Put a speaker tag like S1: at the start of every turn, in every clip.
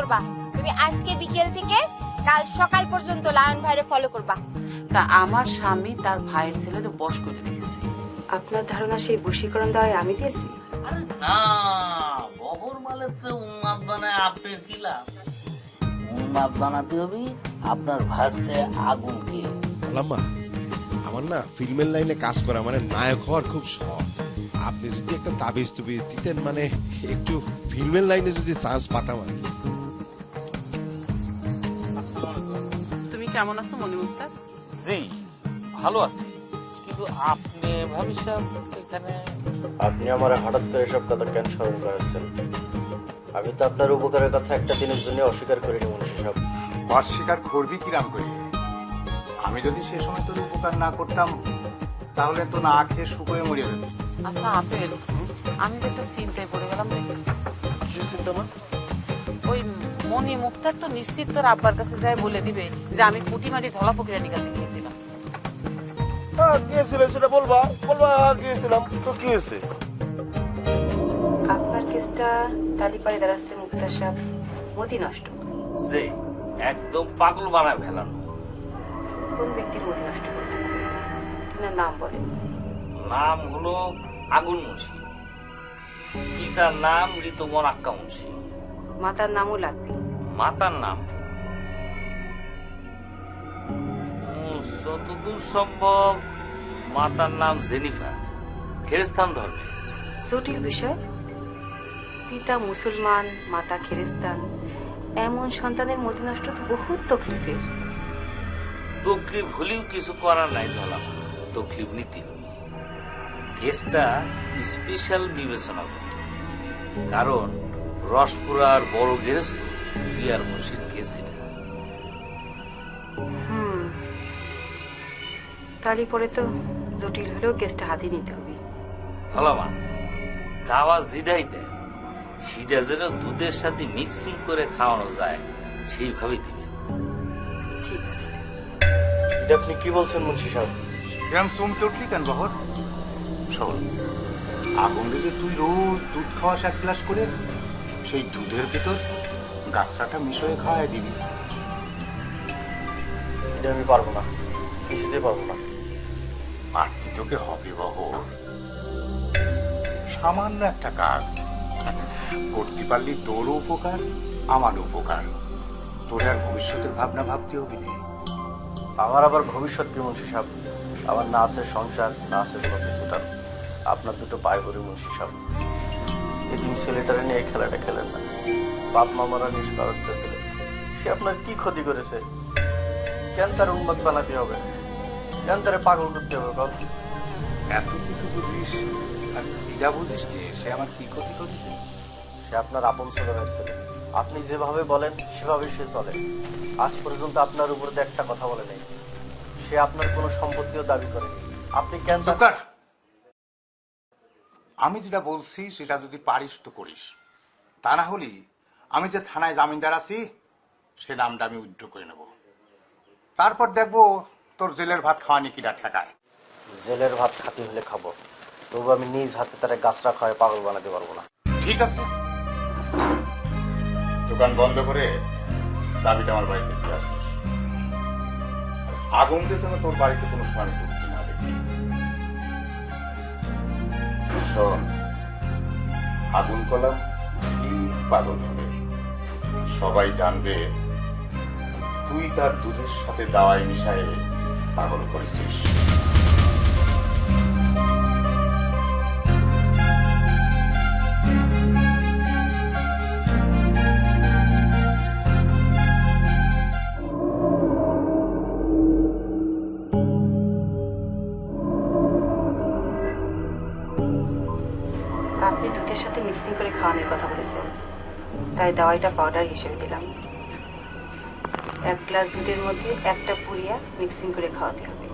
S1: করবা, তুমি আজকে বিকেল থেকে কাল সকাল পর্যন্ত লায়ন ভাইরে ফলো করবা।
S2: তা আমার স্বামী তার ভাইয়ের ছেলেকে বশ করে রেখেছে।
S3: আপনার ধারণা সেই বশীকরণ দেওয়ায় আমি দিয়েছি?
S4: আরে না, বহর মালেতে উন্মাদ বানায় আপনার কি লাভ? উন্মাদ বানাতে হবে আপনার ভাসতে আগুনকে।
S5: আলাম্মা, আমার না ফিল্মের লাইনে কাজ করা মানে নায়ক হওয়ার খুব শখ। আপনি যদি একটা তাবিজ তুবিজ দিতেন, মানে একটু ফিল্মের লাইনে যদি চান্স পাতাম আর কি।
S2: তুমি কেমন আছো মনি মুক্তার?
S4: জি ভালো আছি, কিন্তু আপনি ভবিষ্যৎ এখানে।
S6: আপনি আমার হঠাৎ করে এসব কথা কেন স্মরণ করেছেন? আমি তো আপনার উপকারের কথা একটা দিনের জন্য অস্বীকার করিনি মুন্সি সাহেব।
S7: অস্বীকার করবি কিরাম করে? আমি যদি সে সময় তোর উপকার না করতাম তাহলে তো না খেয়ে শুকিয়ে মরে যেত।
S2: আচ্ছা আপেল, আমি যে একটা চিন্তায় পড়ে গেলাম।
S6: কি চিন্তা মা?
S2: ওই মনি মুক্তার তো নিশ্চিত তোর আব্বার কাছে যায় বলে দিবে যে আমি পুটিমারি ধলা ফকিরানির কাছে গিয়েছিলাম।
S6: গিয়েছিলেন সেটা বলবা বলবা গিয়েছিলাম তো কি হয়েছে?
S3: আপনার কেসটা তালিপাড়ে দাঁড়াচ্ছে মুক্তার সাহেব, মতি নষ্ট।
S4: জি একদম পাগল বানায় ফেলানো।
S3: কোন ব্যক্তির মতি নষ্ট করতে হবে? তিনার নাম বলেন।
S4: নাম হলো আগুন মুন্সি, পিতার নাম ঋতুমন আক্কা মুন্সি।
S3: মাতার নামও লাগবে।
S4: মাতার নাম যতদূর সম্ভব মাতার নাম জেনিফার, খ্রিস্টান ধর্মে।
S3: জটিল বিষয়। পিতা মুসলমান, মাতা খ্রিস্টান, এমন সন্তানের মতি নষ্ট তো বহুত তকলিফের।
S4: তকলিফ হলেও কিছু করার নাই ধরলাম, তকলিফ নিতে হবে। কেসটা স্পেশাল বিবেচনা করতে, কারণ রসপুরার বড় গেরস্ত বিয়ার মুন্সির কেস এটা।
S3: তালি পরে তো জটিল হলেও কেসটা হাতে নিতে হবে।
S4: হলামা দাওয়া জিডাই দেয়, সেটা যেন দুধের সাথে মিক্সিং করে খাওয়ানো যায় সেইভাবেই দিবে।
S3: ঠিক আছে।
S6: এটা আপনি কি বলছেন মুন্সি সাহেব?
S7: এরম চমকে উঠলি কেন বহর? শোন, আগুনকে যে তুই রোজ দুধ খাওয়াস এক গ্লাস করে, সেই দুধের ভেতর গাছরাটা মিশিয়ে খাওয়াই দিবি।
S6: এটা আমি পারবো না, কিছুতে পারবো না।
S7: পারতি তোকে হবে বহর, সামান্য একটা কাজ করতে পারলি তোরও উপকার আমারও উপকার। তোর আর ভবিষ্যতের ভাবনা ভাবতে হবে না।
S6: আমার আবার ভবিষ্যৎ কি মুন্সি সাহেব? আমার না আছে সংসার, না আছে কোনো কিছুটার। আপনার দুটো পায়ে পড়ি মুন্সি সাহেব, এতিম ছেলেটারে নিয়ে এই খেলাটা খেলেন না। বাপ মামারা নিষ্পারক ছেলে, সে আপনার কি ক্ষতি করেছে? কেন তার উন্মাদ বানাতে হবে? কেন তারে পাগল করতে হবে? বল।
S7: এত কিছু বুঝিস আর দিদা বুঝিস নে সে আমার কি ক্ষতি করেছে?
S6: সে আপনার আপন ছেলেমেয়ের ছেলে। আপনি যেভাবে বলেন সেভাবে সে চলে। আজ পর্যন্ত আপনার উপর একটা কথা বলে নেই। সে আপনার কোনো সম্পত্তিও দাবি করেনি। আপনি কেন?
S7: আমি যেটা বলছি সেটা যদি পারিস তো করিস, তা না হলে আমি যে থানায় জামিনদার আছি সে নামটা আমি উইথড্র করে নেব। তারপর দেখবো তোর জেলের ভাত খাওয়ানি কিনা ঠেকায়।
S6: জেলের ভাত খাতে হলে খাবো, তবু আমি নিজ হাতে তারা গাছরা খাওয়ায় পাগল বানাতে পারবো না।
S7: ঠিক আছে, দোকান বন্ধ করে চাবিটা আমার বাড়িতে দিয়ে আসিস। আগুন দিয়ে যেন তোর বাড়িতে কোনো সময় ঢুকতে না দেখি। শোন, আগুন কলাম কি পাগল হবে, সবাই জানবে তুই তার দুধের সাথে দাওয়াই মিশায়ে পাগল করেছিস।
S3: আপনি দুধের সাথে মিক্সিং করে খাওয়ানোর কথা বলেছেন, তাই দাওয়াইটা পাউডার হিসেবে দিলাম। 1 গ্লাস দুধের মধ্যে একটা পুরিয়া মিক্সিং করে খাওয়াতে হবে,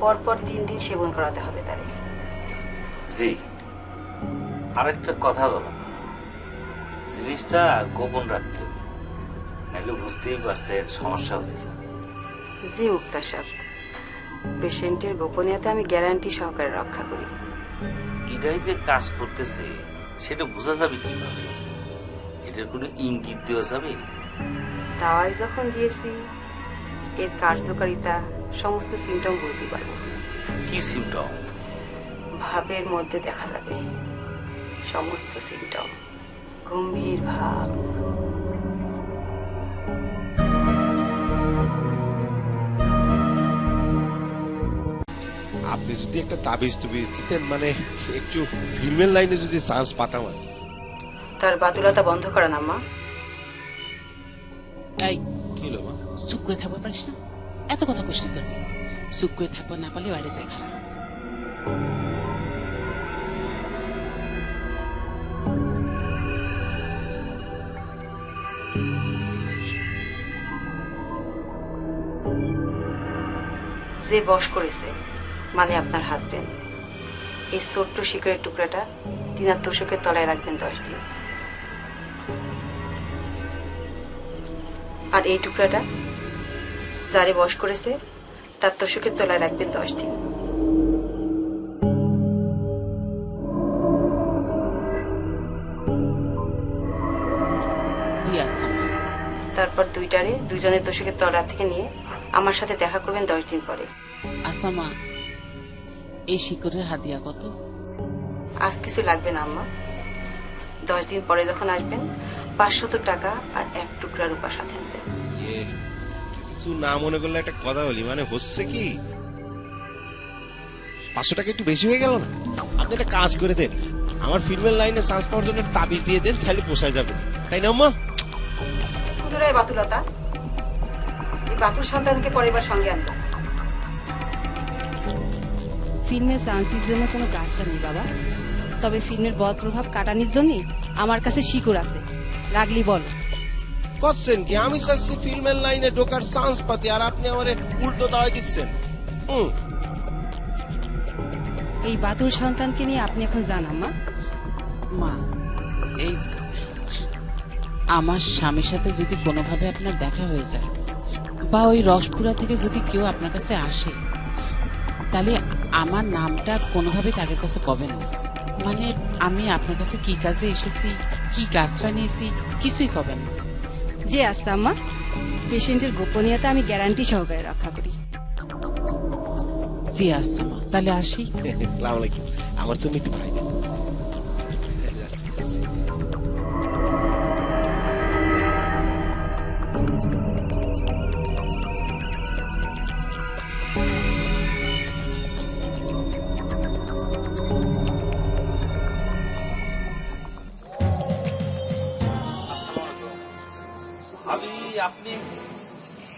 S3: পরপর 3 দিন সেবন করাতে হবে তারে।
S4: জি, আরেকটা কথা বলো, জিনিসটা গোপন রাখতে হবে, নাহলে বুঝতেই পারছেন সমস্যা হয়ে যাবে।
S3: জি মুক্তার সাহেব, পেশেন্টের গোপনীয়তা আমি গ্যারান্টি সহকারে রক্ষা করি।
S4: এটাই যে কাজ করতেছে সেটা বোঝা যাবে কিভাবে? এটার কোনো ইঙ্গিত দেওয়া যাবে?
S3: দাওয়াই যখন দিয়েছি এর কার্যকারিতা সমস্ত সিমটম বলতে পারবো।
S4: কি সিমটম?
S3: ভাবের মধ্যে দেখা যাবে সমস্ত সিমটম, গম্ভীর ভাব।
S5: আপনি যদি একটা তাবিজ তুবিজ দিতেন, মানে একটু ফিল্মের লাইনে যদি চান্স পাতাম আর কি।
S3: তার বাতুলতা বন্ধ করা না মা।
S8: এই
S5: কি হলো মা?
S8: চুপ করে থাকতে পারিস না? এত কথা কষ্ট জন্য চুপ করে থাকবা না পারলে বাইরে যায় খারাপ।
S3: যে বশ করেছে মানে আপনার হাজবেন্ড, এই ছোট্ট শিকড়ের টুকরাটা তিনার তোষকের তলায় রাখবেন 10 দিন। আর এই টুকরাটা যারে বশ করেছে তার তোষকের তলায় রাখবেন 10 দিন।
S8: জি আচ্ছা।
S3: তারপর দুইজনের তোষকের তলা থেকে নিয়ে আমার সাথে দেখা করবেন 10 দিন পরে।
S8: আচ্ছা মা, এই শিকড়ের হাদিয়া কত?
S3: আজ কিছু লাগবে না আম্মা। 10 দিন পরে যখন আসবেন 500 টাকা আর 1 টুকরা রূপা সাথে আনবেন।
S5: কিছু না মনে করলে একটা কথা বলি, মানে হচ্ছে কি 500 টাকা একটু বেশি হয়ে গেল না? আপনি একটা কাজ করে দেন, আমার ফিল্মের লাইনে চান্স পাওয়ার জন্য একটা তাবিজ দিয়ে দেন, তাহলে পোষায় যাবে, তাই না আম্মা?
S3: কুদুরাই বাতুলতা, এই বাতুল সন্তানকে পরিবার সঙ্গে আনবো।
S9: ফিল্মে চান্সের জন্য কোনো গাছটা নেই বাবা, তবে ফিল্মের বদ প্রভাব কাটানোর জন্য আমার কাছে শিকড় আছে, লাগলি বলো।
S5: করছেন কি? আমি চাচ্ছি ফিল্মের লাইনে ঢোকার চান্স পাতি, আর আপনি আমারে উল্টো দাওয়াই দিচ্ছেন।
S9: এই বাতুল সন্তানকে নিয়ে আপনি এখন যান আম্মা।
S8: মা, এই আমার স্বামীর সাথে যদি কোনোভাবে আপনার দেখা হয়ে যায় বা ওই রসপুরা থেকে যদি কেউ আপনার কাছে আসে, তাহলে আমার নামটা কোনোভাবে তাদের কাছে কবেন না। মানে আমি আপনার কাছে কি কাজে এসেছি, কি কাজটা নিয়েছি, কিছুই কবেন না।
S9: যে আচ্ছা আম্মা, পেশেন্টের গোপনীয়তা আমি গ্যারান্টি সহকারে রক্ষা করি।
S8: জি আচ্ছা মা, তাহলে আসি।
S5: আসসালামু আলাইকুম। আমার জন্য একটু ভাই যাচ্ছি যাচ্ছি।
S4: আমি আপনি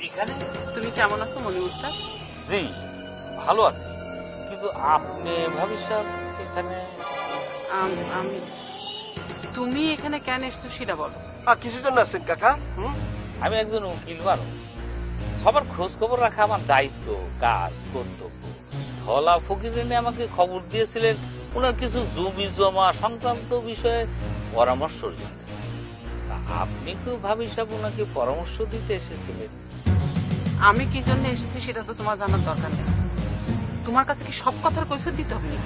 S4: এখানে?
S2: তুমি কেমন আছো মনি উস্তাদ?
S4: জি ভালো আছি, কিন্তু আপনি ভবিষ্যৎ এখানে?
S2: আমি তুমি এখানে কেন এসছো সেটা বলো।
S6: কিছু জন্য আছেন কাকা?
S4: আমি একজন উকিল মানুষ, সবার খোঁজ খবর রাখা আমার দায়িত্ব, কাজ, কর্তব্য। ধলা ফকির আমাকে খবর দিয়েছিলেন ওনার কিছু জমি জমা সংক্রান্ত বিষয়ে পরামর্শের জন্য। আপনি তো ভাবি সাহেব ওনাকে পরামর্শ দিতে এসেছিলেন।
S2: আমি কি জন্য এসেছি সেটা তো তোমার জানার দরকার নেই। তোমার কাছে কি সব কথার কৈফিয়ত দিতে হবে না?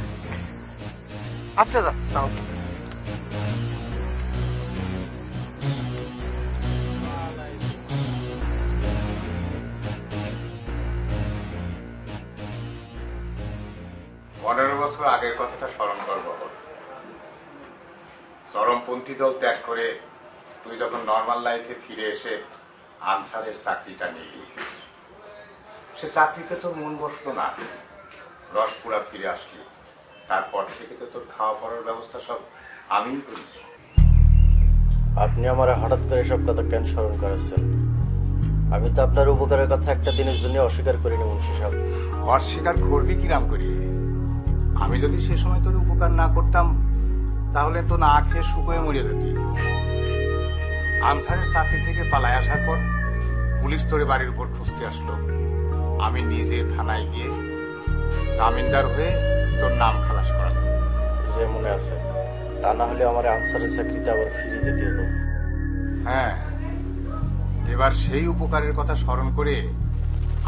S6: আচ্ছা দাও।
S7: পনেরো বছর আগের কথাটা স্মরণ করব। চরমপন্থী দল ত্যাগ করে তুই যখন নর্মাল লাইফে ফিরে এসে আনসারের চাকরিটা নিলি, সে চাকরিতে তোর মন বসলো না, রসপুরা ফিরে আসলি। তারপর থেকে তো তোর খাওয়া পড়ার ব্যবস্থা সব আমিই করেছি।
S6: আপনি আমার হঠাৎ করে সব কথা কেন স্মরণ করেছেন? আমি তো আপনার উপকারের কথা একটা দিনের জন্য অস্বীকার করিনি মুন্সি সাহেব।
S7: অস্বীকার করবি কিরাম করি? আমি যদি সে সময় তোর উপকার না করতাম তাহলে তো না খেয়ে শুকোয়ে মরে যেতি। আনসারের চাকরি থেকে পালায় আসার পর পুলিশ তোরে বাড়ির উপর খুঁজতে আসলো। আমি নিজে থানায় গিয়ে জামিনদার হয়ে তোর নাম খালাস করালাম।
S6: যে মনে আছে, তা না হলে আমার আনসারের চাকরিতে আবার ফিরে যেতে হতো।
S7: হ্যাঁ, এবার সেই উপকারের কথা স্মরণ করে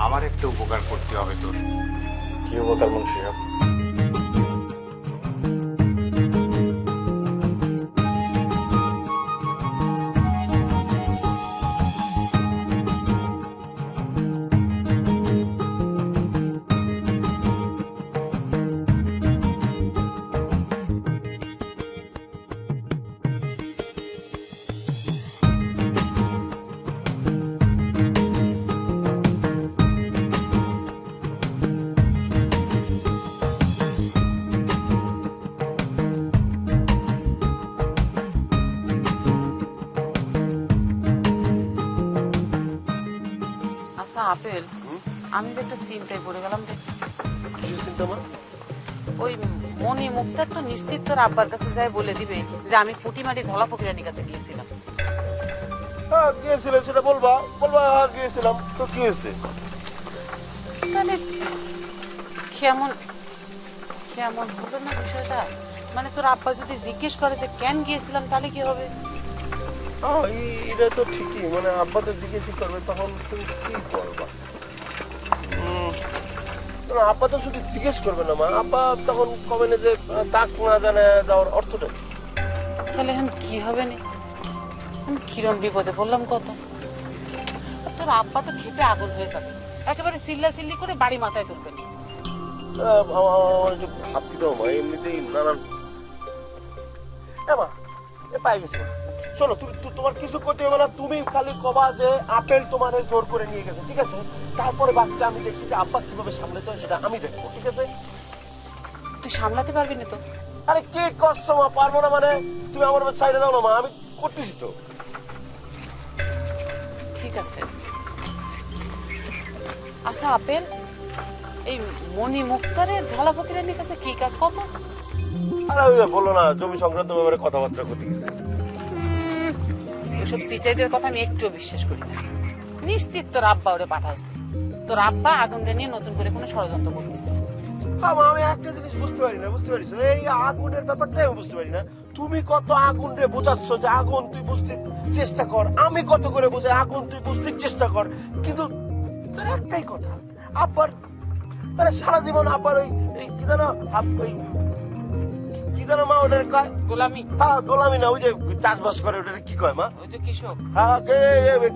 S7: আমার একটা উপকার করতে হবে তোর।
S6: কি উপকার মুন্সি সাহেব?
S2: আপেল, আমি যে একটা চিন্তায় পড়ে গেলাম রে।
S6: কিছু চিন্তা মা?
S2: ওই মনি মুক্তার তো নিশ্চিত তোর আব্বার কাছে যায় বলে দিবে যে আমি পুটিমারি ধলা ফকিরানির কাছে গিয়েছিলাম।
S6: হ্যাঁ গিয়েছিলে, সেটা বলবা বলবা হ্যাঁ গিয়েছিলাম, তো কি হয়েছে?
S2: মানে কেমন কেমন হলো না বিষয়টা? মানে তোর আব্বা যদি জিজ্ঞেস করে যে কেন গিয়েছিলাম তাহলে কি হবে?
S6: এটা তো ঠিকই, মানে আব্বা তো জিজ্ঞেস করবে তখন তুমি কি করবা? আব্বা তো শুধু জিজ্ঞেস করবে না মা, আব্বা তখন কবে না যে তাক না জানে যাওয়ার অর্থটা কি?
S2: তাহলে এখন কি হবে না? আমি কিরম বিপদে বললাম কত। তোর আব্বা তো খেপে আগুন হয়ে যাবে, একেবারে চিল্লা চিল্লি করে বাড়ি মাথায় তুলবেন।
S6: ভাবতে দাও মা, এমনিতেই নানান পাই গেছে। শোনো, তুমি তোমার কিছু করতে হবে না, তুমি খালি কবা যে আপেল তোমার জোর করে নিয়ে গেছে, ঠিক আছে? তারপরে বাকিটা আমি দেখছি যে আব্বা কিভাবে সামলাতে হয় সেটা আমি দেখবো, ঠিক আছে?
S2: তুই সামলাতে পারবি না তো?
S6: আরে কি করছো মা? পারবো না মানে? তুমি আমার সাইডে দাও না মা, আমি করতেছি তো।
S2: ঠিক আছে। আচ্ছা আপেল, এই মনি মুক্তারের ধলা ফকিরানির কাছে কি কাজ কত?
S6: আরে ওই বললো না জমি সংক্রান্ত ব্যাপারে কথাবার্তা করতে গেছে।
S2: এসব সিটাইদের কথা আমি একটুও বিশ্বাস করি না। নিশ্চিত তোর আব্বা ওরে পাঠাইছে, তোর আব্বা আগুনটা নিয়ে নতুন করে কোনো ষড়যন্ত্র করতেছে।
S6: হ্যাঁ মা, আমি একটা জিনিস বুঝতে পারি না, বুঝতে পারিস এই আগুনের ব্যাপারটাই বুঝতে পারি না। তুমি কত আগুন রে বোঝাচ্ছ যে আগুন তুই বুঝতে চেষ্টা কর, আমি কত করে বোঝাই আগুন তুই বুঝতে চেষ্টা কর, কিন্তু তার একটাই কথা, আব্বার মানে সারা জীবন আব্বার ওই কি জানো ওই কি জানো মা ওটার কয়
S2: গোলামি।
S6: হ্যাঁ গোলামি না, ওই যে চাষবাস করে ওটার কি কয় মা?
S2: ওই যে কৃষক।
S6: হ্যাঁ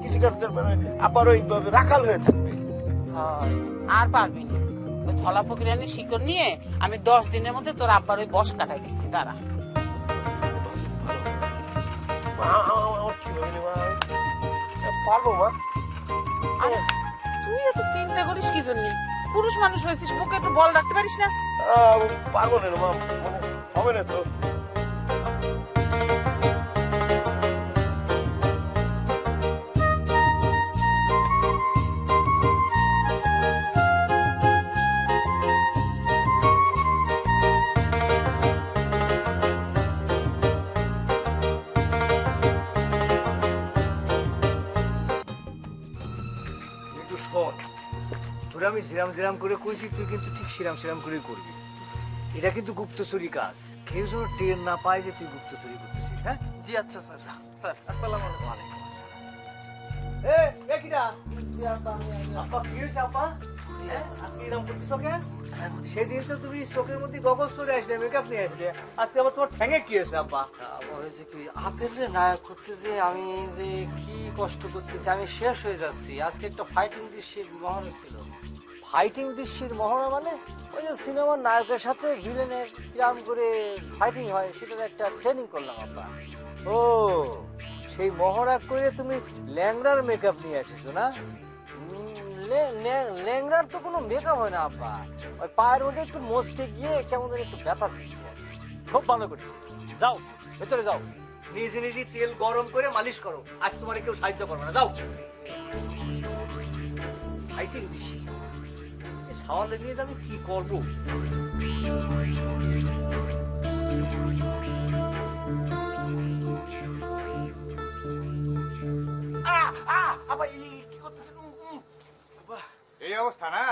S6: কৃষি কাজ করবে, আব্বার ওই রাখাল হয়ে থাকবে।
S2: আর পারবি না। ওই ধলা ফকিরানির শিকড় নিয়ে আমি 10 দিনের মধ্যে তোর আব্বার ওই বস কাটাই দিচ্ছি। দাঁড়া।
S6: পারবো মা?
S2: আরে তুই এত চিন্তা করিস কি জন্য? পুরুষ মানুষ হয়েছিস, মুখে একটু বল রাখতে পারিস না?
S6: পারবো না মা, মানে হবে না তো।
S10: আমি জিরাম জিরাম করে কইছি, তুই কিন্তু ঠিক সিরাম সিরাম করে করবি। এটা কিন্তু গুপ্তচুরি কাজ, কেউ যেন টের না পায় যে তুই গুপ্তচুরি করতেছিস। হ্যাঁ জি আচ্ছা স্যার। স্যার আসসালামু আলাইকুম। সেদিন তো তুমি চোখের মধ্যে গগজ করে আসলে, মেকআপ নিয়ে আসলে, আজকে আবার তোমার ঠ্যাঙে কি হয়েছে আব্বা?
S11: হয়েছে কি, আপেলে নায়ক করতে যে আমি যে কি কষ্ট করতেছি, আমি শেষ হয়ে যাচ্ছি। আজকে একটা ফাইটিং দৃশ্যের মহড়া ছিল।
S10: ফাইটিং দৃশ্যের মহড়া মানে?
S11: ওই যে সিনেমার নায়কের সাথে ভিলেনের কিরাম করে ফাইটিং হয়, সেটার একটা ট্রেনিং করলাম আব্বা।
S10: ও সেই মহড়া করে তুমি ল্যাংড়ার মেকআপ নিয়ে আসিছো না?
S11: ল্যাংড়ার তো কোনো মেকআপ হয় না আব্বা, ওই পায়ের মধ্যে একটু মচকে গিয়ে কেমন যেন একটু ব্যথা দিচ্ছে।
S10: খুব ভালো করেছো, যাও ভেতরে যাও, নিজে নিজে তেল গরম করে মালিশ করো, আজ তোমার কেউ সাহায্য করবে না, যাও। ফাইটিং দৃশ্য সাওয়ালে নিয়ে যাবে, কি করবো?
S7: এই অবস্থা না,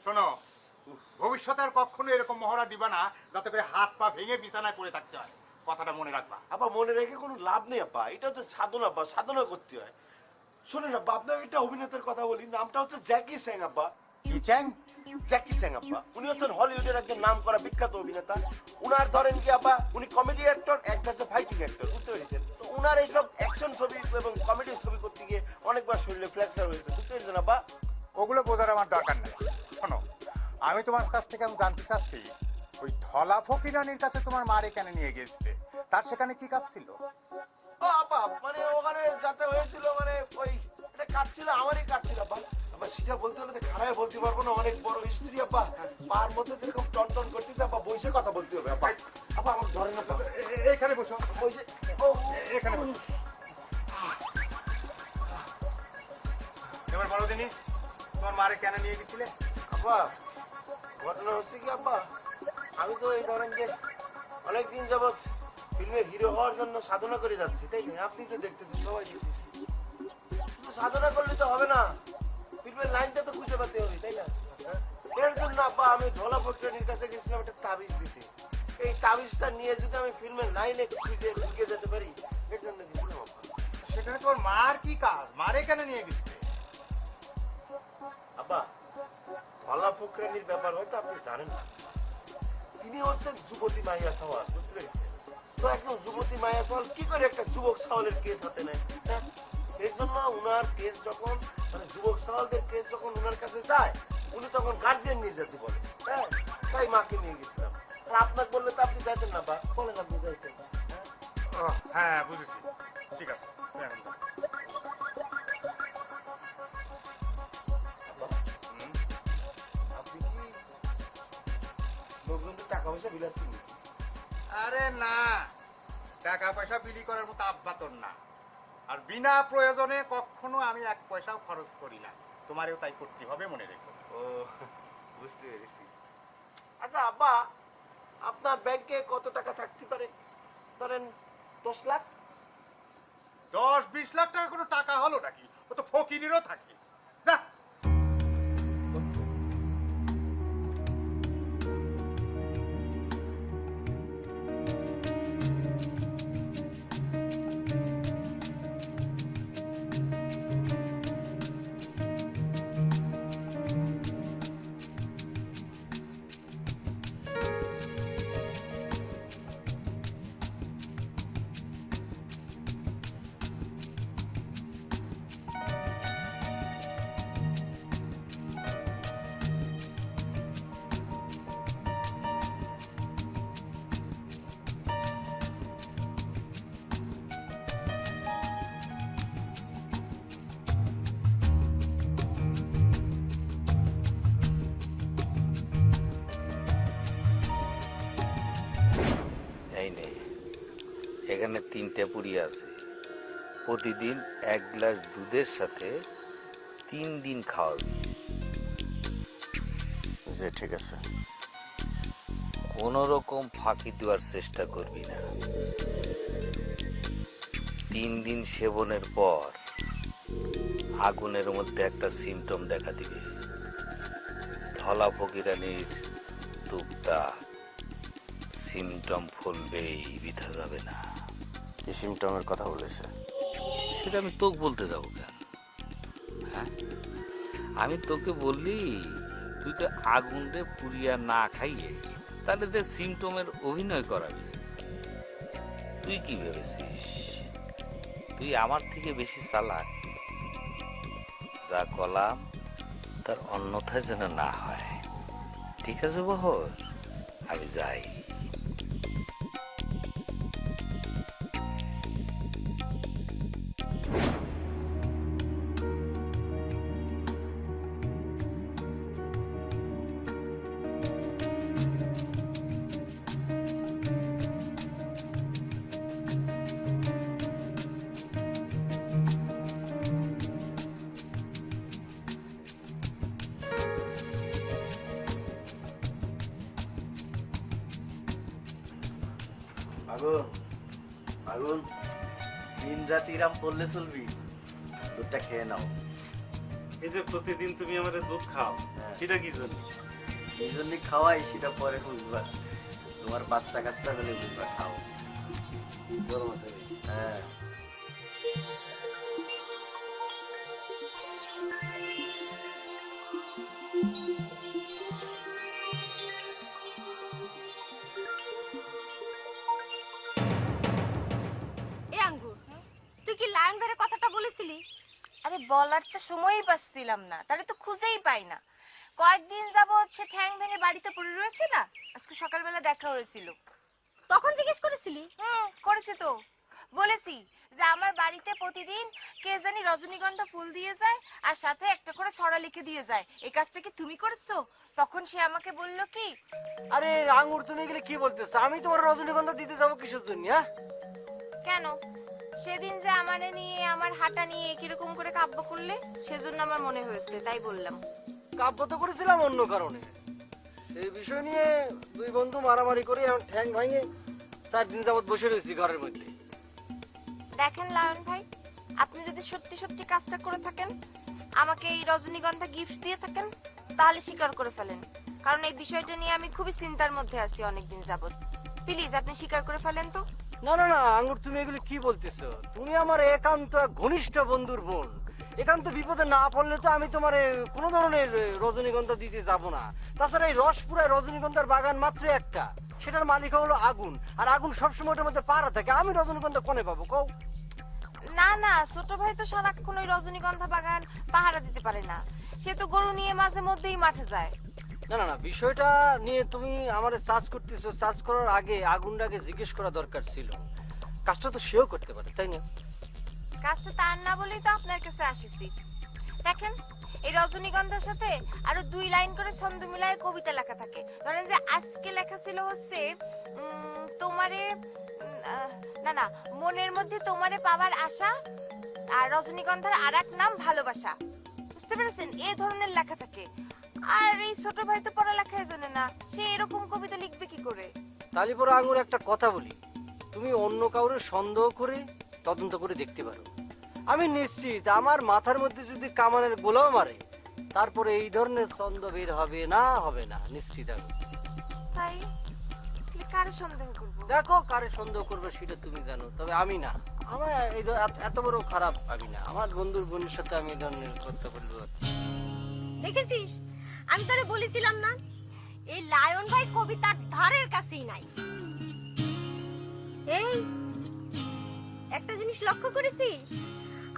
S7: শোনো, ভবিষ্যতে আর কখনো এরকম মহড়া দিবা না, যাতে করে হাত পা ভেঙে বিছানায় পড়ে থাকতে হয়। কথাটা মনে রাখবা।
S6: আব্বা মনে রেখে কোনো লাভ নেই আব্বা, এটা হচ্ছে সাধনা আব্বা, সাধনা করতে হয়। শোনেন আব্বা, আপনাকে একটা অভিনেতার কথা বলি, নামটা হচ্ছে জ্যাকি স্যাং আব্বা।
S7: কি চ্যাং?
S6: জ্যাকি স্যাং আব্বা, উনি হচ্ছেন হলিউডের একজন নাম করা বিখ্যাত অভিনেতা। উনার ধরেন কি আব্বা, উনি কমেডি অ্যাক্টর, একটা ফাইটিং অ্যাক্টর, বুঝতে পেরেছেন? তো উনার এইসব অ্যাকশন ছবি এবং কমেডি ছবি করতে গিয়ে অনেকবার শরীরে ফ্র্যাকচার হয়েছে, বুঝতে পেরেছেন আব্বা?
S7: ওগুলো বোঝার আমার দরকার নেই। শোনো, আমি তোমার কাছ থেকে আমি জানতে চাচ্ছি, ওই ধলা ফকিরানির কাছে তোমার মারে কেন নিয়ে গেছিলে? তার সেখানে কি কাজ ছিল?
S6: ও আব্বা, মানে ওখানে যাতে হয়েছিল, মানে ওই এটা কাজ ছিল, আমারই কাজ ছিল আব্বা। আব্বা সেটা বলতে হলে তো খারাপ বলতে পারবো না, অনেক বড় স্ত্রী আব্বা, পার মধ্যে যেরকম টনটন করতেছে আব্বা, বসে কথা বলতে হবে আব্বা। আব্বা আমার ধরে না,
S7: এখানে বসো,
S6: বসে
S7: এখানে বসো। এবার বলো দিনি, মারে কেন নিয়ে গেছিলে?
S11: আব্বা ঘটনা হচ্ছে কি আব্বা, আমি তো এই ধরেন যে অনেকদিন যাবৎ ফিল্মে হিরো হওয়ার জন্য সাধনা করে যাচ্ছি, তাই না? আপনি তো দেখতেছেন, সবাই দেখতেছি। শুধু সাধনা করলে তো হবে না, ফিল্মের লাইনটা তো খুঁজে পেতে হবে, তাই না? এর জন্য আব্বা আমি ঢোলা ফকরানির কাছে গেছিলাম একটা তাবিজ দিতে। এই তাবিজটা নিয়ে যদি আমি ফিল্মের লাইনে খুঁজে ঢুকে যেতে পারি, এর জন্য গেছিলাম আব্বা।
S7: সেখানে তোর মার কি কাজ? মারে কেন নিয়ে গেছিলে?
S11: আব্বা ঢোলা ফকরানির ব্যাপার হয়তো আপনি জানেন না। তিনি হচ্ছেন যুবতী মাইয়া সওয়াল, বুঝতে পেরেছেন? তো একজন যুবতী মাইয়া সওয়াল কি করে একটা যুবক সওয়ালের কেস হাতে নেয়? হ্যাঁ? এর জন্য উনার কেস যখন মানে যুবক সওয়ালদের কেস যখন উনার কাছে যায়, উনি তখন গার্জিয়ান নিয়ে যেতে বলে। হ্যাঁ, তাই মাকে নিয়ে গেছিলাম। আর আপনাকে বললে তো আপনি যাইতেন না, বা বলেন আপনি যাইতেন না।
S7: হ্যাঁ বুঝেছি, ঠিক আছে। এখন যাও।
S11: আপনি কি লোকজনকে টাকা পয়সা বিলাচ্ছেন নাকি?
S7: আরে না, টাকা পয়সা বিলি করার মতো আব্বা তোর না। আর বিনা প্রয়োজনে কখনো আমি 1 পয়সাও খরচ করি না। তোমারও তাই করতে হবে, মনে রেখো।
S11: ও বুঝতে পেরেছি। আচ্ছা আব্বা, আপনার ব্যাংকে কত টাকা থাকতে পারে? ধরেন 10 লাখ।
S7: 10-20 লাখ টাকা কোনো টাকা হলো নাকি? ও তো ফকিরেরও থাকে। যা।
S4: এই নেই, এখানে 3টে পুরি আছে। প্রতিদিন 1 গ্লাস দুধের সাথে 3 দিন খাওয়াবি।
S6: জি ঠিক আছে।
S4: কোনো রকম ফাঁকি দেওয়ার চেষ্টা করবি না। 3 দিন সেবনের পর আগুনের মধ্যে একটা সিমটম দেখা দিবে। ধলা ফকিরানির টুকটাক সিমটম ফুলবেই, বিধা যাবে না।
S6: কি সিমটমের কথা বলেছে?
S4: সেটা আমি তোকে বলতে যাবো কেন? হ্যাঁ, আমি তোকে বললি তুই তো আগুনরে পুড়িয়া না খাইয়ে তাহলে তো সিমটমের অভিনয় করাবি। তুই কি ভেবেছিস তুই আমার থেকে বেশি চালাক? যা কলাম তার অন্যথায় যেন না হয়। ঠিক আছে বহর, আমি যাই।
S11: আগুন আগুন, দিন রাত ইরাম পড়লে চলবি, দুধটা খেয়ে নাও।
S10: এই যে প্রতিদিন তুমি আমাদের দুধ খাও, সেটা কি জন্য?
S11: এই জন্যই খাওয়াই, সেটা পরে বুঝবা। তোমার বাচ্চা কাচ্চা হলে বুঝবা, খাও। হ্যাঁ
S1: তুই কি লায়ন ভাইয়ের কথাটা বলেছিলি? আরে বলার তো সময়ই পাচ্ছিলাম না, তাহলে তো খুঁজেই পাই না। কয়েকদিন যাবত সে ঠ্যাং ভেঙে বাড়িতে পড়ে রয়েছে না, আজকে সকালবেলা দেখা হয়েছিল। তখন জিজ্ঞেস করেছিলি? করেছি তো, বলেছি যে আমার বাড়িতে প্রতিদিন কে জানি রজনীগন্ধা ফুল দিয়ে যায় আর সাথে একটা করে ছড়া লিখে দিয়ে যায়, এই কাজটা কি তুমি করেছো? তখন সে আমাকে বলল কি,
S11: আরে আঙ্গুর তুমি গেলে কি বলতেছ? আমি তোমার রজনীগন্ধা দিতে যাবো কিসের জন্য? হ্যাঁ
S1: কেন সেদিন যে আমারে নিয়ে আমার হাঁটা নিয়ে কিরকম করে কাব্য করলে সেজন্য আমার মনে হয়েছে, তাই বললাম।
S10: কাব্য তো করেছিলাম অন্য কারণে। এই বিষয় নিয়ে দুই বন্ধু মারামারি করে এখন ঠ্যাং ভাঙে 4 দিন যাবত বসে রয়েছি ঘরের মধ্যে।
S1: দেখেন লায়ন ভাই, আপনি যদি সত্যি সত্যি কাজটা করে থাকেন, আমাকে এই রজনীগন্ধা গিফট দিয়ে থাকেন, তাহলে স্বীকার করে ফেলেন। কারণ এই বিষয়টা নিয়ে আমি খুবই চিন্তার মধ্যে আছি অনেকদিন যাবত। প্লিজ আপনি স্বীকার করে ফেলেন তো।
S10: না না না আঙ্গুর, তুমি এগুলো কি বলতেছো? তুমি আমার একান্ত ঘনিষ্ঠ বন্ধুর বোন। একান্ত বিপদে না পড়লে তো আমি তোমার কোনো ধরনের রজনীগন্ধা দিতে যাব না। তাছাড়া এই রসপুরায় রজনীগন্ধার বাগান মাত্র একটা, সেটার মালিক হলো আগুন, আর আগুন সবসময় ওটার মধ্যে পাড়া থাকে। আমি রজনীগন্ধা কোনে পাবো কও?
S1: না না, ছোট ভাই তো সারাক্ষণ ওই রজনীগন্ধা বাগান পাহারা দিতে পারে না, সে তো গরু নিয়ে মাঝে মধ্যেই মাঠে যায়।
S10: না না না, বিষয়টা নিয়ে তুমি আমারে সার্চ করতেছো। সার্চ করার আগে আগুনটাকে জিজ্ঞেস করা দরকার ছিল। কাজটা তো সেও করতে পারে, তাই না?
S1: কাজটা তার না বলেই তো আপনার কাছে আসিছি। দেখেন, এই রজনীগন্ধার সাথে আরো 2 লাইন করে ছন্দ মিলায় কবিতা লেখা থাকে। ধরেন যে আজকে লেখা ছিল হচ্ছে তোমারে, না না, মনের মধ্যে তোমারে পাওয়ার আশা, আর রজনীগন্ধার আরেক নাম ভালোবাসা। বুঝতে পেরেছেন? এই ধরনের লেখা থাকে। আর এই ছোট ভাই তো পড়ালেখাই জানে না, সে এরকম কবিতা লিখবে কি করে?
S10: তালি পরে আঙুর একটা কথা বলি, তুমি অন্য কাউরে সন্দেহ করে তদন্ত করে দেখতে পারো। আমি নিশ্চিত আমার মাথার মধ্যে যদি কামানের গোলাও মারে, তারপরে এই ধরনের ছন্দ বের হবে না, হবে না, নিশ্চিত আমি।
S1: তাই কারে সন্দেহ করবো?
S10: দেখো, কারে সন্দেহ করবে সেটা তুমি জানো, তবে আমি না। আমার এত বড় খারাপ আমি না। আমার বন্ধুর বোনের সাথে আমি এই ধরনের কথা বলবো।
S12: দেখেছিস, আমি তোরে বলেছিলাম না, এই লায়ন ভাই কবিতার ধারের কাছেই নাই। এই একটা জিনিস লক্ষ্য করেছিস,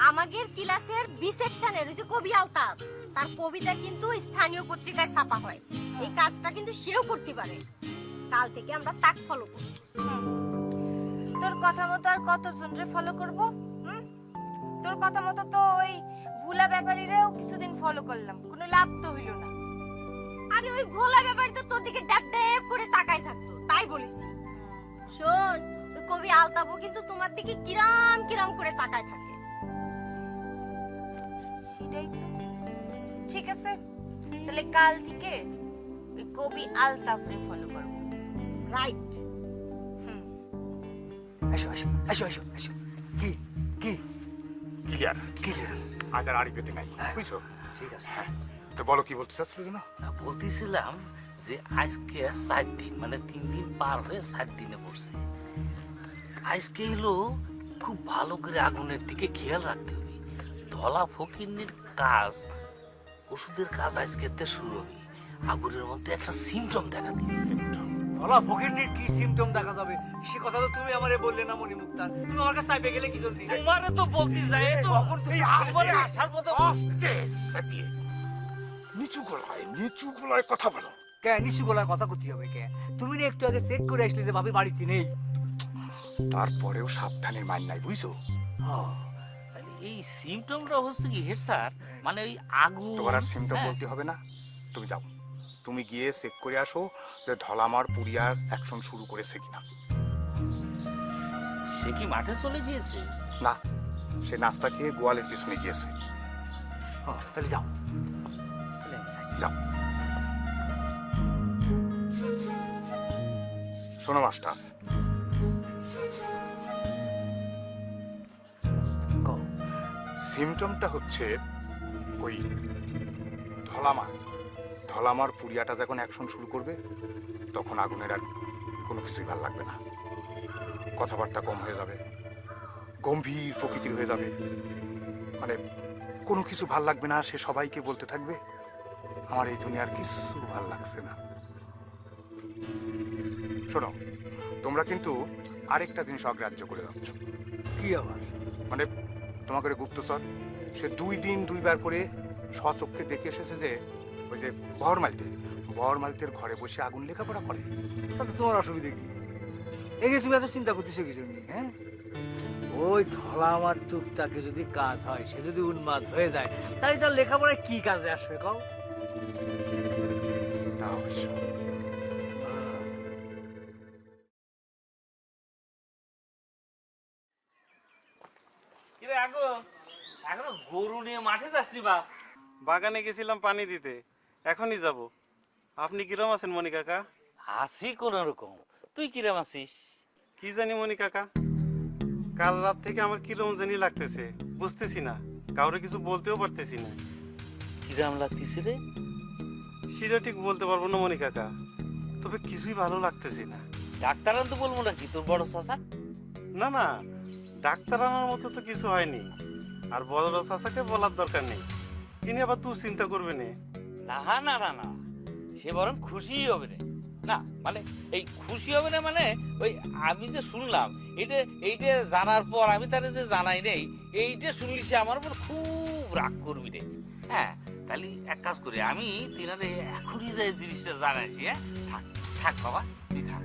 S12: আমাদের ক্লাসের বি সেকশনের ওই যে কবি আলতাফ, তার কবিতা কিন্তু স্থানীয় পত্রিকায় ছাপা হয়। এই কাজটা কিন্তু সেও করতে পারে। কাল থেকে আমরা তাক ফলো করব।
S1: তোর কথা মতো আর কতজনরে ফলো করব? তোর কথা মতো তো ওই ভুলা ব্যাপারীরাও কিছুদিন ফলো করলাম, কোনো লাভ তো হইল না।
S12: আরে ওই ভোলা ব্যাপারী তো তোর দিকে ড্যাব ড্যাব করে তাকায় থাকতো, তাই বলেছি। শোন, ওই কবি আলতাফও কিন্তু তোমার দিকে কিরাম কিরাম করে তাকায় থাকে।
S1: সেটাই তো। ঠিক আছে, তাহলে কাল থেকে ওই কবি আলতাফরে ফলো করব।
S12: রাইট।
S10: আসো আসো আসো আসো আসো। কি কি
S7: ক্লিয়ার
S10: ক্লিয়ার?
S7: আজ আর আড়ি পেতে নাই, বুঝছো?
S10: ঠিক আছে।
S7: তো বলো কি বলতে চাচ্ছিল যেন?
S4: বলতেছিলাম যে আজকে 4 দিন, মানে 3 দিন পার হয়ে 4 দিনে পড়ছে। আজকে এলো খুব ভালো করে আগুনের দিকে খেয়াল রাখতে হবে। ধলা ফকিন্নির কাজ, ওষুধের কাজ আজকে শুরু হবে। আগুনের মধ্যে একটা সিমটম দেখা দিবে।
S10: ধলা ফকিরনির কি সিমটম দেখা যাবে সে কথা তো তুমি আমারে বললে না মনি মুক্তার। তুমি আমার কাছে চাইবে গেলে কি জন্য?
S4: তোমারে তো বলতে যায় তো
S10: কখন তুমি
S4: আসলে আসার পথে
S7: আস্তে আস্তে নিচু গলায় কথা বলো।
S10: কে নিশু গলার কথা করতে হবে? কে তুমি না একটু আগে চেক করে আসলে যে ভাবি বাড়িতে নেই?
S7: তারপরেও সাবধানের মান নাই, বুঝছো?
S4: এই সিমটমটা হচ্ছে কি হেড স্যার, মানে ওই আগুন।
S7: তোমার আর সিমটম বলতে হবে না, তুমি যাও, তুমি গিয়ে চেক করে আসো যে ধলামার পুরিয়ার অ্যাকশন শুরু করেছে কিনা।
S4: সে কি মাঠে চলে গিয়েছে?
S7: না, সে নাস্তা খেয়ে গোয়ালের পিছনে গিয়েছে।
S10: তাহলে যাও
S7: যাও। শোনো মাস্টার, সিমটমটা হচ্ছে ওই ধলামার পুরিয়াটা যখন অ্যাকশন শুরু করবে, তখন আগুনের আর কোনো কিছুই ভালো লাগবে না। কথাবার্তা কম হয়ে যাবে, গম্ভীর প্রকৃতির হয়ে যাবে, মানে কোনো কিছু ভাল লাগবে না। সে সবাইকে বলতে থাকবে, আমার এই দুনিয়ার কিছু ভাল লাগছে না। শোনো, তোমরা কিন্তু আরেকটা জিনিস অগ্রাহ্য করে যাচ্ছ।
S10: কি আবার?
S7: মানে তোমাকে গুপ্তচর সে 2 দিন 2 বার করে স্বচক্ষে দেখে এসেছে যে ওই যে বহরমালতের ঘরে বসে আগুন লেখাপড়া করে।
S10: তাতে তোমার অসুবিধা কি? এই যে তুমি এত চিন্তা করতেছো কিছু নেই। হ্যাঁ, ওই ধলা আমার টুকটাকে যদি কাজ হয়, সে যদি উন্মাদ হয়ে যায়, তাই তার লেখাপড়ায় কি কাজে আসবে কও?
S7: তা অবশ্য।
S4: কিরে এখনো গরু নিয়ে মাঠে যাসনি বাপ?
S6: বাগানে গেছিলাম পানি দিতে, এখনই যাব। আপনি কিরম আছেন মনি কাকা?
S4: আসি কোন রকম, তুই কিরম আছিস?
S6: কি জানি মনি কাকা, কাল রাত থেকে আমার কিরম জানি লাগতেছে, বুঝতেছি না, কাউরে কিছু বলতেও পারতেছি না।
S4: কিরাম লাগতেছে রে?
S6: সেটা ঠিক বলতে পারবো না মনি কাকা, তবে কিছুই ভালো লাগতেছে না।
S4: ডাক্তার আনতে বলবো নাকি তোর বড় চাচা?
S6: না না, ডাক্তার আনার মতো তো কিছু হয়নি, আর বড় চাচাকে বলার দরকার নেই, তিনি আবার তুই চিন্তা করবে না।
S4: না না না না, সে বরং খুশি হবে রে। না মানে এই খুশি হবে না মানে ওই আমি যে শুনলাম এইটা জানার পর আমি তারে যে জানাই নেই, এইটা শুনলি সে আমার উপর খুব রাগ করবি রে। হ্যাঁ তাহলে এক কাজ করি, আমি তিনারে এখনই যে জিনিসটা জানাইছি। হ্যাঁ থাক থাক বাবা, তুই থাক।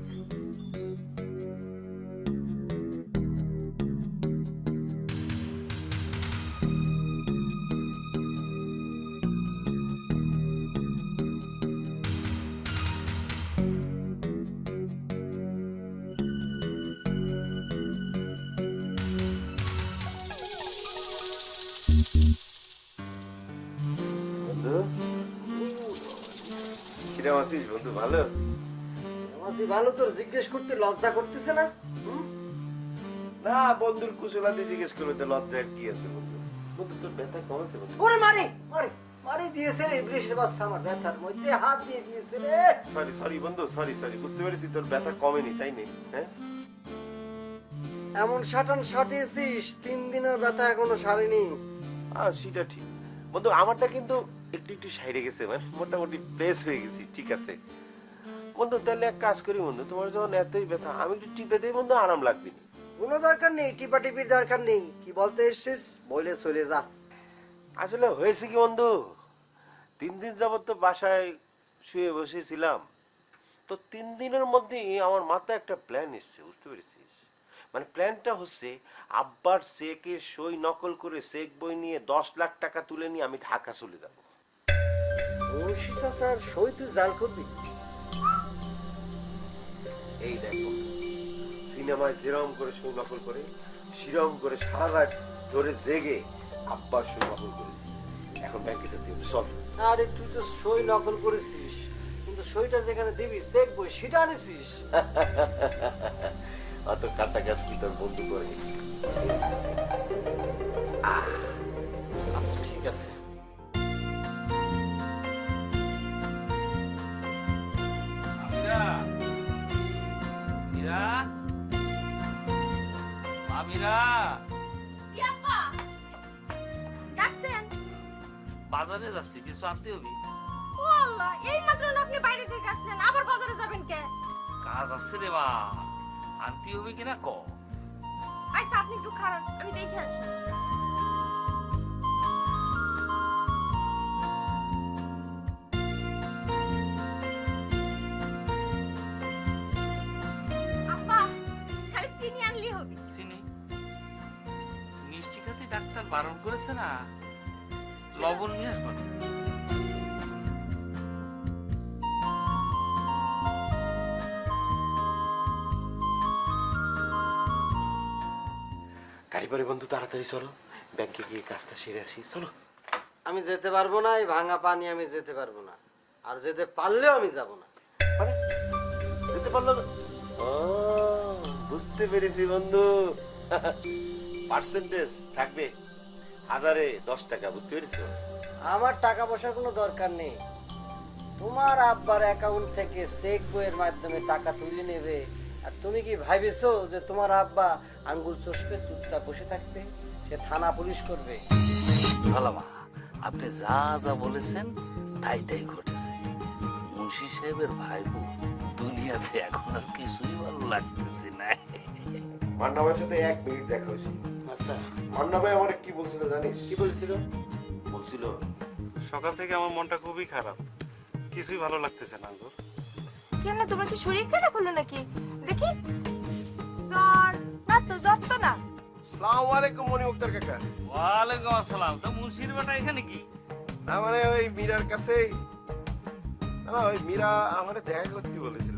S11: বন্ধু কিরম আছিস বন্ধু? ভালো
S10: আছি ভালো, তোর জিজ্ঞেস করতে লজ্জা করতেছে না?
S11: না, বন্ধুর কুশলাদি জিজ্ঞেস করবে তো লজ্জার কি আছে বন্ধু? বন্ধু তোর ব্যথা কমেছে বন্ধু?
S10: ওরে মারে মারে মারে দিয়েছে রে, ইবলিশের বাচ্চা আমার ব্যথার মধ্যে হাত দিয়ে দিয়েছে রে।
S11: সরি সরি বন্ধু, সরি সরি, বুঝতে পেরেছি তোর ব্যথা কমেনি, তাই নেই? হ্যাঁ
S10: এমন শাটান শাটিয়েছিস, 3 দিনের ব্যথা এখনো সারেনি।
S11: সেটা ঠিক বন্ধু, আমারটা কিন্তু একটু একটু সাইরে গেছে, মানে মোটামুটি প্লেস হয়ে গেছি, ঠিক আছে বন্ধু। তাহলে এক কাজ করি বন্ধু, তোমার যখন এতই ব্যথা, আমি একটু টিপে দিই বন্ধু, আরাম লাগবে না।
S10: কোনো দরকার নেই, টিপাটিপির দরকার নেই। কি বলতে এসছিস বলে চলে যা।
S11: আসলে হয়েছে কি বন্ধু, 3 দিন যাবত তো বাসায় শুয়ে বসেছিলাম, তো 3 দিনের মধ্যেই আমার মাথায় একটা প্ল্যান এসছে, বুঝতে পেরেছিস? মানে প্ল্যানটা হচ্ছে আব্বার চেকের সই নকল করে চেক বই নিয়ে 10 লাখ টাকা তুলে নিয়ে আমি ঢাকা চলে যাব।
S10: মুন্সি চাচার সই তুই জাল করবি?
S11: এই দেখো, সিনেমায় যেরকম করে সই নকল করে সেরকম করে সারা রাত ধরে জেগে আব্বার সই নকল করেছি। এখন ব্যাংকে যেতে হবে, চল।
S10: আরে তুই তো সই নকল করেছিস, কিন্তু সইটা যেখানে দিবি চেক বই সেটা আনিছিস।
S11: অত কাছাকাছি কি তোর বন্ধু করে?
S10: আচ্ছা ঠিক আছে।
S4: আমিরা, মীরা, আমিরা,
S12: জি আব্বা, ডাকছেন?
S4: বাজারে যাচ্ছি, কিছু আনতে হবে।
S12: ও আল্লাহ, এই মাত্র না আপনি বাইরে থেকে আসলেন, আবার বাজারে যাবেন কে?
S4: কাজ আছে রে মা, আনতে হবে কিনা ক।
S12: আচ্ছা আপনি একটু খারাপ, আমি দেখে আসি। আব্বা, খালি চিনি আনলেই হবে।
S4: চিনি? মিষ্টি খেতে ডাক্তার বারণ করেছে না, লবণ নিয়ে আসবো না।
S11: তারপরে বন্ধু তাড়াতাড়ি চলো, ব্যাংকে গিয়ে কাজটা সেরে আসি, চলো।
S10: আমি যেতে পারবো না, এই ভাঙা পানি আমি যেতে পারবো না, আর যেতে পারলেও আমি যাব না।
S11: মানে যেতে পারলো না? ও, বুঝতে পেরেছি বন্ধু, পার্সেন্টেজ থাকবে 1000-এ 10 টাকা, বুঝতে পেরেছো?
S10: আমার টাকা পয়সার কোনো দরকার নেই, তোমার আব্বার অ্যাকাউন্ট থেকে চেক বইয়ের মাধ্যমে টাকা তুলে নেবে। আর তুমি কি ভাইবেছো যে তোমার আব্বা আঙ্গুল চষবে চুপচাপ বসে থাকবে? সে থানা পুলিশ করবে।
S4: ভালো মা, আপনি যা যা বলেছেন তাই তাই ঘটেছে। মুন্সি সাহেবের ভাইবো দুনিয়াতে এখন আর কিছুই ভালো লাগতেছে না।
S11: মান্না ভাইয়ের সাথে 1 মিনিট দেখা হয়েছিল।
S10: আচ্ছা,
S11: মান্না ভাই আমার কি বলছিল জানিস?
S10: কি বলছিল?
S11: বলছিল
S6: সকাল থেকে আমার মনটা খুবই খারাপ, কিছুই ভালো লাগতেছে না গো।
S1: কেন, তোমার কি শরীর খারাপ হলো নাকি? দেখি। জ্বর না তো, জ্বর তো না।
S11: আসসালামু আলাইকুম মনি মুক্তার কাকা।
S4: ওয়ালাইকুম আসসালাম। তো মুন্সির বেটা এখানে কি?
S11: না মানে ওই মীরার কাছেই, না ওই মীরা আমারে দেখা করতে বলেছিল।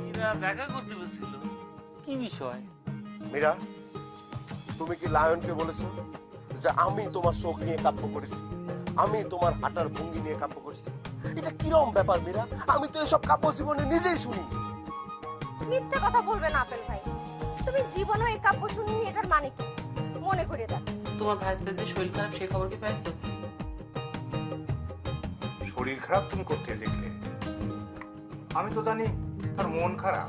S4: মীরা দেখা করতে বলছিল? কি বিষয়?
S11: মীরা তুমি কি লায়নকে বলেছো যে আমি তোমার চোখ নিয়ে কাব্য করেছি, আমি তোমার হাঁটার ভঙ্গি নিয়ে কাব্য করেছি? এটা কিরম ব্যাপার মীরা? আমি তো এসব কাব্য জীবনে নিজেই শুনি।
S12: মিথ্যে কথা বলবে না আপেল ভাই, তুমি জীবনে এই কাব্য শুনিনি, এটার মানে কি মনে করে দেখ।
S2: তোমার ভাইস্তার যে শরীর খারাপ সেই খবর কি পাইছো?
S7: শরীর খারাপ তুমি করতে দেখলে? আমি তো জানি তার মন খারাপ।